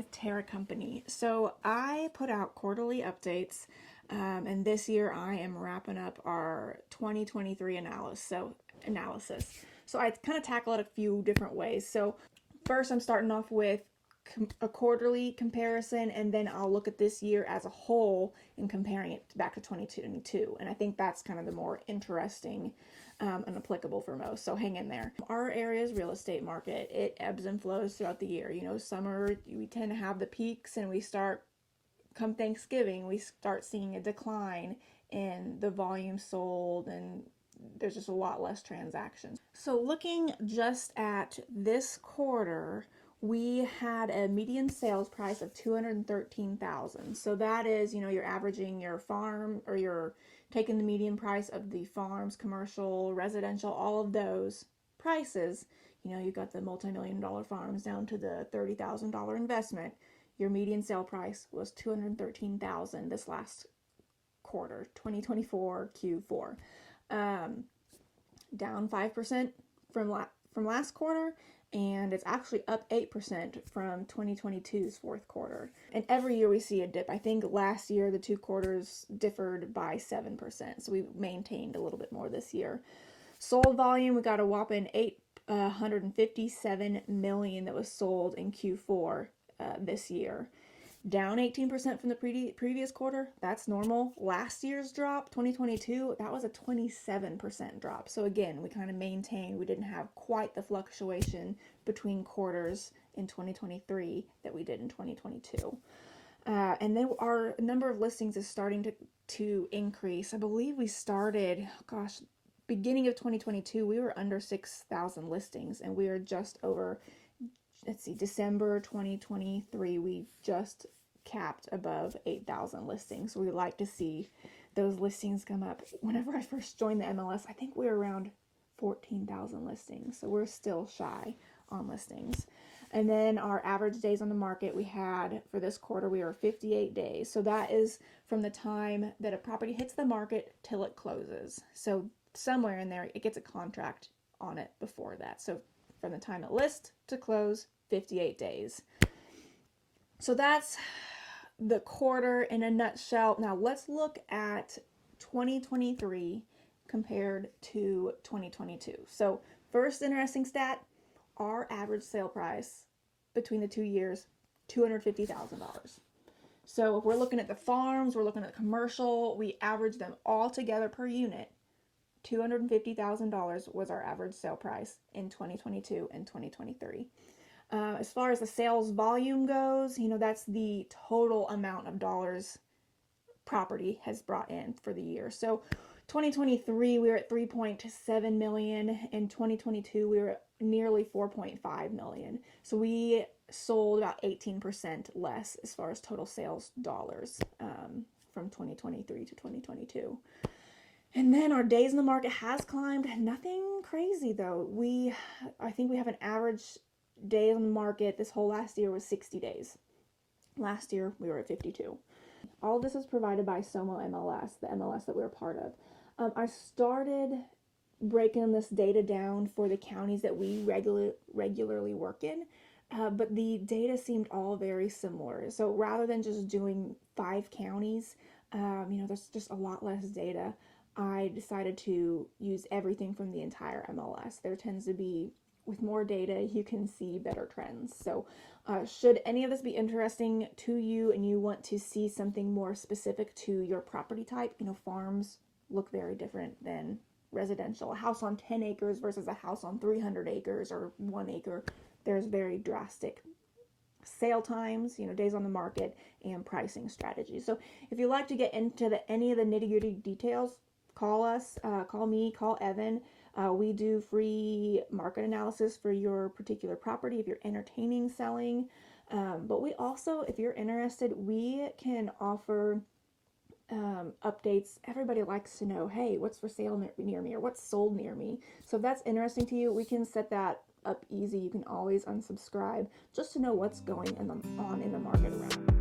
with TERRA Company. So I put out quarterly updates, and this year I am wrapping up our 2023 analysis. So I kind of tackle it a few different ways. So first I'm starting off with a quarterly comparison, and then I'll look at this year as a whole and comparing it back to 2022. And I think that's kind of the more interesting and applicable for most. So hang in there. Our area's real estate market, it ebbs and flows throughout the year. You know, summer we tend to have the peaks, and come Thanksgiving, we start seeing a decline in the volume sold, and there's just a lot less transactions. So looking just at this quarter, we had a median sales price of $213,000. So that is, you know, you're averaging your farm, or you're taking the median price of the farms, commercial, residential, all of those prices. You know, you got the multi-million-dollar farms down to the $30,000 investment. Your median sale price was $213,000 this last quarter, 2024 Q4. Down 5% from last quarter, and it's actually up 8% from 2022's fourth quarter. And every year we see a dip. I think last year the two quarters differed by 7%, so we maintained a little bit more this year. Sold volume, we got a whopping $857 million that was sold in Q4 this year. Down 18% from the previous quarter. That's normal. Last year's drop, 2022, that was a 27% drop. So again, we kind of maintained. We didn't have quite the fluctuation between quarters in 2023 that we did in 2022. And then our number of listings is starting to increase. I believe we started, beginning of 2022, we were under 6,000 listings, and we are just over, December 2023, we just capped above 8,000 listings. So we like to see those listings come up. Whenever I first joined the MLS, I think we were around 14,000 listings. So we're still shy on listings. And then our average days on the market we had for this quarter, we were 58 days. So that is from the time that a property hits the market till it closes. So somewhere in there, it gets a contract on it before that. So from the time it lists to close, 58 days. So that's the quarter in a nutshell. Now let's look at 2023 compared to 2022. So first interesting stat, our average sale price between the 2 years, $250,000. So if we're looking at the farms, we're looking at the commercial, we average them all together per unit. $250,000 was our average sale price in 2022 and 2023. As far as the sales volume goes, you know, that's the total amount of dollars property has brought in for the year. So 2023, we were at 3.7 million. In 2022, we were at nearly 4.5 million. So we sold about 18% less as far as total sales dollars from 2023 to 2022. And then our days in the market has climbed. Nothing crazy though. I think we have an average day on the market this whole last year was 60 days. Last year we were at 52. All of this is provided by SOMO MLS, the MLS that we're a part of. I started breaking this data down for the counties that we regularly work in, but the data seemed all very similar. So rather than just doing 5 counties, there's just a lot less data. I decided to use everything from the entire MLS. There tends to be, with more data, you can see better trends. So should any of this be interesting to you and you want to see something more specific to your property type, farms look very different than residential. A house on 10 acres versus a house on 300 acres or 1 acre, there's very drastic sale times, days on the market, and pricing strategies. So if you'd like to get into any of the nitty-gritty details, call us, call me, call Evan. We do free market analysis for your particular property if you're entertaining selling. But we also, if you're interested, we can offer updates. Everybody likes to know, hey, what's for sale near me, or what's sold near me. So if that's interesting to you, we can set that up easy. You can always unsubscribe just to know what's going on in the market around.